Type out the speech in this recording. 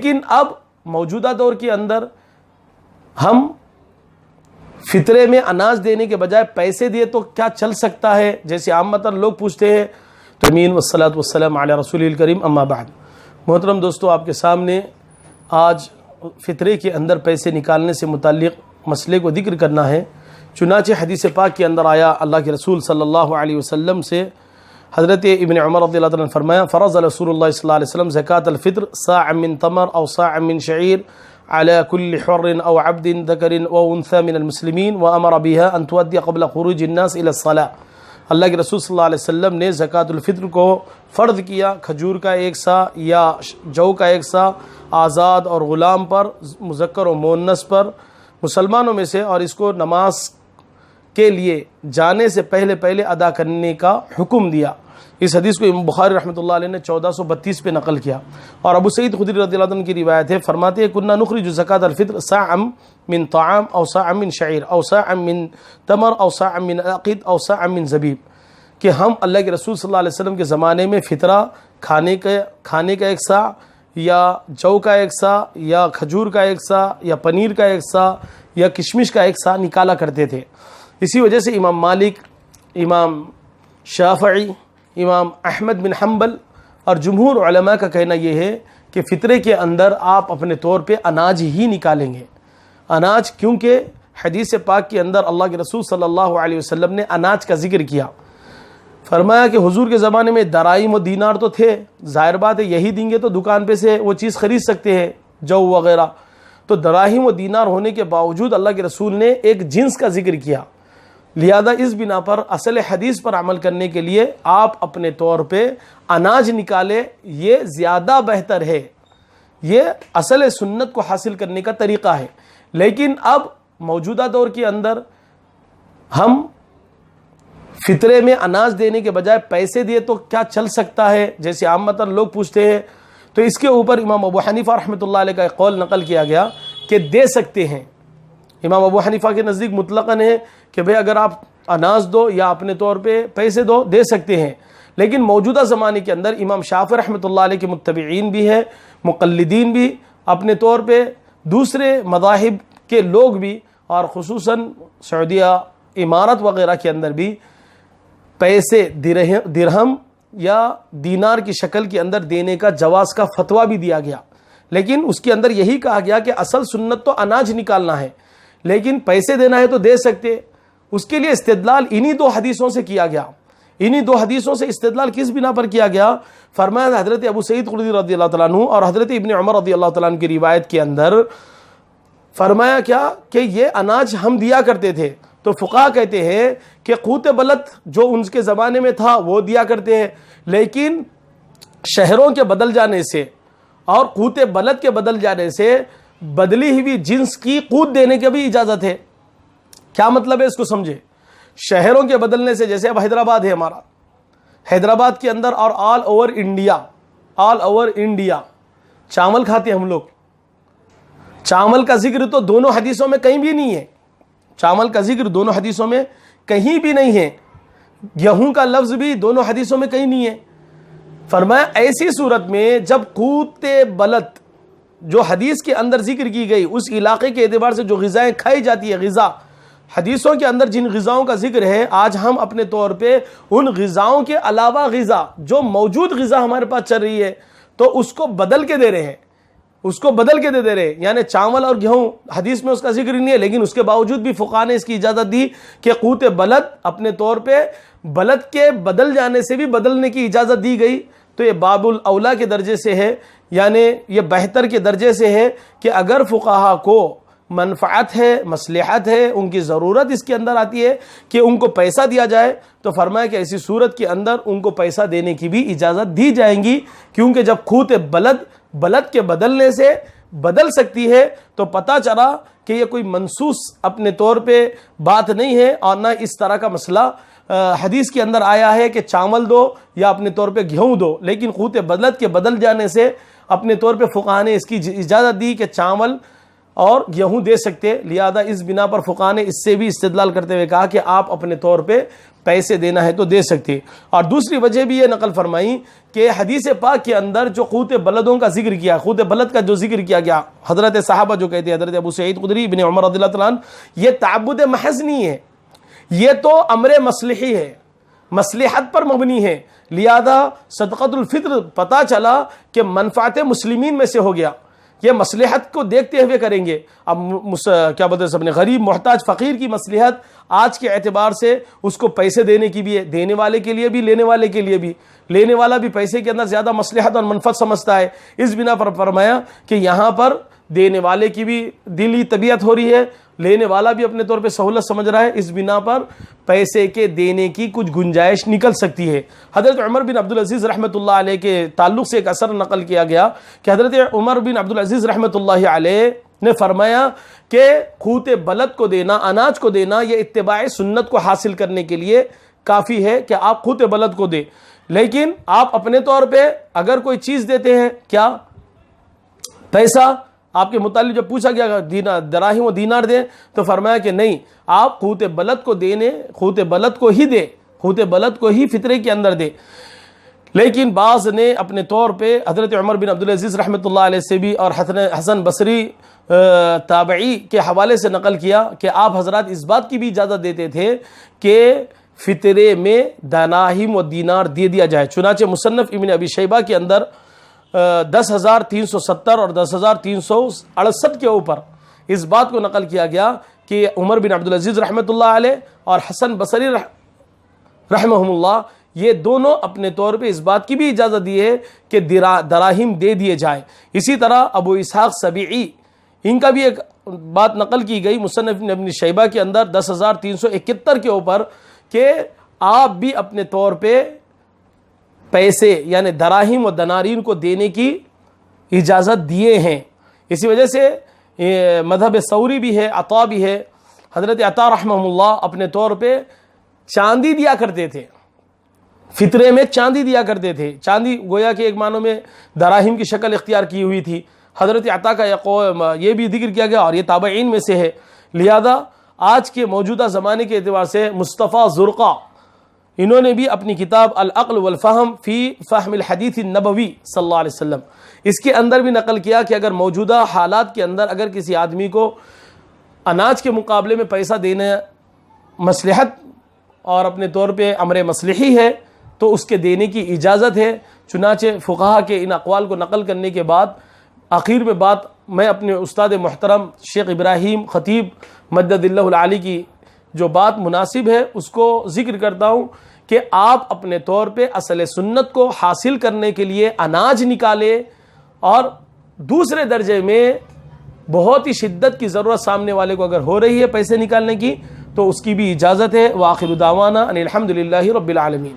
لیکن اب موجودہ دور کے اندر ہم فطرے میں اناج دینے کے بجائے پیسے دیے تو کیا چل سکتا ہے، جیسے عامتاً لوگ پوچھتے ہیں. تو امین والصلاۃ والسلام علی رسول الکریم، اما بعد. محترم دوستو، آپ کے سامنے آج فطرے کے اندر پیسے نکالنے سے متعلق مسئلے کو ذکر کرنا ہے. چنانچہ حدیث پاک کے اندر آیا، اللہ کے رسول صلی اللہ علیہ وسلم سے حضرت ابن عمر رضی اللہ عنہ نے فرمایا، فرض رسول اللہ صلی اللہ علیہ وسلم زکاة الفطر صاع من تمر او صاع من شعیر على كل حر او عبد ذکر و انثى من المسلمین وامر بها ان تؤدی قبل خروج الناس الى الصلاة. اللہ کے رسول صلی اللہ علیہ وسلم نے زکاة الفطر کو فرض کیا، کھجور کا 1 سا یا جو کا 1 سا آزاد اور غلام پر، مذکر و مؤنث پر، مسلمانوں میں سے، اور اس کو نماز کے لیے جانے سے پہلے ادا کرنے کا حکم دیا. اس حدیث کو امام بخاری رحمۃ اللہ علیہ نے 1432 پہ نقل کیا. اور ابو سعید خدری رضی اللہ عنہ کی روایت ہے، فرماتے ہیں كنا نخرج زکاة الفطر صاعا من طعام او صاعا من شعیر او صاعا من تمر او صاعا من عقد او صاعا من زبیب، کہ ہم اللہ کے رسول صلی اللہ علیہ وسلم کے زمانے میں فطرہ کھانے کا 1 سا یا جو کا 1 سا یا کھجور کا 1 سا یا پنیر کا 1 سا یا کشمش کا 1 سا نکالا کرتے تھے. اسی وجہ سے امام مالک، امام شافعی، امام احمد بن حنبل اور جمہور علماء کا کہنا یہ ہے کہ فطرے کے اندر آپ اپنے طور پہ اناج ہی نکالیں گے. اناج، کیونکہ حدیث پاک کے اندر اللہ کے رسول صلی اللہ علیہ وسلم نے اناج کا ذکر کیا. فرمایا کہ حضور کے زمانے میں دراہم و دینار تو تھے، ظاہر بات ہے یہی دیں گے تو دکان پہ سے وہ چیز خرید سکتے ہیں، جو وغیرہ. تو دراہم و دینار ہونے کے باوجود اللہ کے رسول نے ایک جنس کا ذکر کیا. لہذا اس بنا پر اصل حدیث پر عمل کرنے کے لیے آپ اپنے طور پہ اناج نکالے، یہ زیادہ بہتر ہے، یہ اصل سنت کو حاصل کرنے کا طریقہ ہے. لیکن اب موجودہ دور کے اندر ہم فطرے میں اناج دینے کے بجائے پیسے دیے تو کیا چل سکتا ہے، جیسے عامتاً لوگ پوچھتے ہیں. تو اس کے اوپر امام ابو حنیفہ رحمۃ اللہ علیہ کا ایک قول نقل کیا گیا کہ دے سکتے ہیں. امام ابو حنیفہ کے نزدیک مطلقاً ہے کہ بھئی اگر آپ اناج دو یا اپنے طور پہ پیسے دو، دے سکتے ہیں. لیکن موجودہ زمانے کے اندر امام شافعی رحمۃ اللہ علیہ کے متبعین بھی ہیں، مقلدین بھی، اپنے طور پہ دوسرے مذاہب کے لوگ بھی، اور خصوصاً سعودیہ، امارت وغیرہ کے اندر بھی پیسے درہم یا دینار کی شکل کے اندر دینے کا جواز کا فتویٰ بھی دیا گیا. لیکن اس کے اندر یہی کہا گیا کہ اصل سنت تو اناج نکالنا ہے، لیکن پیسے دینا ہے تو دے سکتے. اس کے لیے استدلال انہی 2 حدیثوں سے کیا گیا. انہی 2 حدیثوں سے استدلال کس بنا پر کیا گیا؟ فرمایا حضرت ابو سعید خدری رضی اللہ تعالیٰ عنہ اور حضرت ابن عمر رضی اللہ تعالیٰ عنہ کی روایت کے اندر فرمایا کیا کہ یہ اناج ہم دیا کرتے تھے. تو فقہا کہتے ہیں کہ قوت بلد جو ان کے زمانے میں تھا وہ دیا کرتے ہیں، لیکن شہروں کے بدل جانے سے اور قوت بلد کے بدل جانے سے بدلی ہوئی جنس کی قوت دینے کی بھی اجازت ہے. کیا مطلب ہے اس کو سمجھے. شہروں کے بدلنے سے، جیسے اب حیدرآباد ہے ہمارا، حیدرآباد کے اندر اور آل اوور انڈیا چاول کھاتے ہیں ہم لوگ. چاول کا ذکر تو دونوں حدیثوں میں کہیں بھی نہیں ہے. چاول کا ذکر دونوں حدیثوں میں کہیں بھی نہیں ہے. گیہوں کا لفظ بھی دونوں حدیثوں میں کہیں نہیں ہے. فرمایا ایسی صورت میں جب قوت بلد جو حدیث کے اندر ذکر کی گئی، اس علاقے کے اعتبار سے جو غذائیں کھائی جاتی ہے، غذا حدیثوں کے اندر جن غذاؤں کا ذکر ہے، آج ہم اپنے طور پہ ان غذاؤں کے علاوہ غذا جو موجود غذا ہمارے پاس چل رہی ہے تو اس کو بدل کے دے رہے ہیں، اس کو بدل کے دے رہے ہیں. یعنی چاول اور گیہوں حدیث میں اس کا ذکر نہیں ہے، لیکن اس کے باوجود بھی فقہاء نے اس کی اجازت دی کہ قوت بلد اپنے طور پہ بلد کے بدل جانے سے بھی بدلنے کی اجازت دی گئی. تو یہ باب الاولا کے درجے سے ہے، یعنی یہ بہتر کے درجے سے ہے کہ اگر فقہاء کو منفعت ہے، مصلحت ہے، ان کی ضرورت اس کے اندر آتی ہے کہ ان کو پیسہ دیا جائے، تو فرمایا کہ ایسی صورت کے اندر ان کو پیسہ دینے کی بھی اجازت دی جائیں گی. کیونکہ جب قوت بلد کے بدلنے سے بدل سکتی ہے تو پتہ چلا کہ یہ کوئی منسوس اپنے طور پہ بات نہیں ہے، اور نہ اس طرح کا مسئلہ حدیث کے اندر آیا ہے کہ چاول دو یا اپنے طور پہ گیہوں دو. لیکن قوت بلد کے بدل جانے سے اپنے طور پہ فقہاء نے اس کی اجازت دی کہ چاول اور گیہوں دے سکتے. لہذا اس بنا پر فقہاء نے اس سے بھی استدلال کرتے ہوئے کہا کہ آپ اپنے طور پہ پیسے دینا ہے تو دے سکتے. اور دوسری وجہ بھی یہ نقل فرمائی کہ حدیث پاک کے اندر جو قوت بلدوں کا ذکر کیا, قوت بلد کا جو ذکر کیا گیا, حضرت صحابہ جو کہتے ہیں, حضرت ابو سعید خدری, ابن عمر رضی اللہ تعالیٰ عنہ, یہ تعبد محض نہیں ہے, یہ تو امر مصلحی ہے, مصلحت پر مبنی ہے. لہذا صدقۃ الفطر پتہ چلا کہ منفعت مسلمین میں سے ہو گیا, یہ مصلحت کو دیکھتے ہوئے کریں گے. اب کیا بولتے ہیں, اپنے غریب محتاج فقیر کی مصلحت آج کے اعتبار سے اس کو پیسے دینے کی بھی ہے, دینے والے کے لیے بھی, لینے والے کے لیے بھی. لینے والا بھی پیسے کے اندر زیادہ مصلحت اور منفعت سمجھتا ہے. اس بنا پر فرمایا کہ یہاں پر دینے والے کی بھی دلی طبیعت ہو رہی ہے, لینے والا بھی اپنے طور پہ سہولت سمجھ رہا ہے. اس بنا پر پیسے کے دینے کی کچھ گنجائش نکل سکتی ہے. حضرت عمر بن عبدالعزیز رحمۃ اللہ علیہ کے تعلق سے ایک اثر نقل کیا گیا کہ حضرت عمر بن عبدالعزیز رحمۃ اللہ علیہ نے فرمایا کہ قوت بلد کو دینا, اناج کو دینا, یہ اتباع سنت کو حاصل کرنے کے لیے کافی ہے کہ آپ قوت بلد کو دیں. لیکن آپ اپنے طور پہ اگر کوئی چیز دیتے ہیں, کیا پیسہ آپ کے متعلق جب پوچھا گیا دراہم و دینار دیں, تو فرمایا کہ نہیں, آپ قوت بلد کو دینے, قوت بلد کو ہی دے, قوت بلد کو ہی فطرے کے اندر دے. لیکن بعض نے اپنے طور پہ حضرت عمر بن عبدالعزیز رحمۃ اللہ علیہ سے بھی اور حسن بصری تابعی کے حوالے سے نقل کیا کہ آپ حضرات اس بات کی بھی اجازت دیتے تھے کہ فطرے میں دراہم و دینار دے دیا جائے. چنانچہ مصنف ابن ابی شیبہ کے اندر 10,370 اور 10,368 کے اوپر اس بات کو نقل کیا گیا کہ عمر بن عبدالعزیز رحمۃ اللہ علیہ اور حسن بصری رحمہم اللہ یہ دونوں اپنے طور پہ اس بات کی بھی اجازت دی ہے کہ دراہم دے دیے جائیں. اسی طرح ابو اسحاق سبیعی, ان کا بھی ایک بات نقل کی گئی مصنف ابن شیبہ کے اندر 10,371 کے اوپر کہ آپ بھی اپنے طور پہ پیسے یعنی دراہم و دنارین کو دینے کی اجازت دیے ہیں. اسی وجہ سے مذہب ثوری بھی ہے, عطا بھی ہے. حضرت عطا رحمہ اللہ اپنے طور پہ چاندی دیا کرتے تھے, فطرے میں چاندی دیا کرتے تھے. چاندی گویا کہ ایک معنوں میں دراہم کی شکل اختیار کی ہوئی تھی. حضرت عطا کا یہ بھی ذکر کیا گیا اور یہ تابعین میں سے ہے. لہذا آج کے موجودہ زمانے کے اعتبار سے مصطفیٰ زرقا, انہوں نے بھی اپنی کتاب العقل والفہم فی فہم الحدیث النبوی صلی اللہ علیہ وسلم, اس کے اندر بھی نقل کیا کہ اگر موجودہ حالات کے اندر اگر کسی آدمی کو اناج کے مقابلے میں پیسہ دینا مصلحت اور اپنے طور پہ امر مصلحی ہے تو اس کے دینے کی اجازت ہے. چنانچہ فقہا کے ان اقوال کو نقل کرنے کے بعد آخر میں بات میں اپنے استاد محترم شیخ ابراہیم خطیب مجد اللہ العالی کی جو بات مناسب ہے اس کو ذکر کرتا ہوں کہ آپ اپنے طور پہ اصل سنت کو حاصل کرنے کے لیے اناج نکالے, اور دوسرے درجے میں بہت ہی شدت کی ضرورت سامنے والے کو اگر ہو رہی ہے پیسے نکالنے کی تو اس کی بھی اجازت ہے. وآخر دعوانا ان الحمد للہ رب العالمین.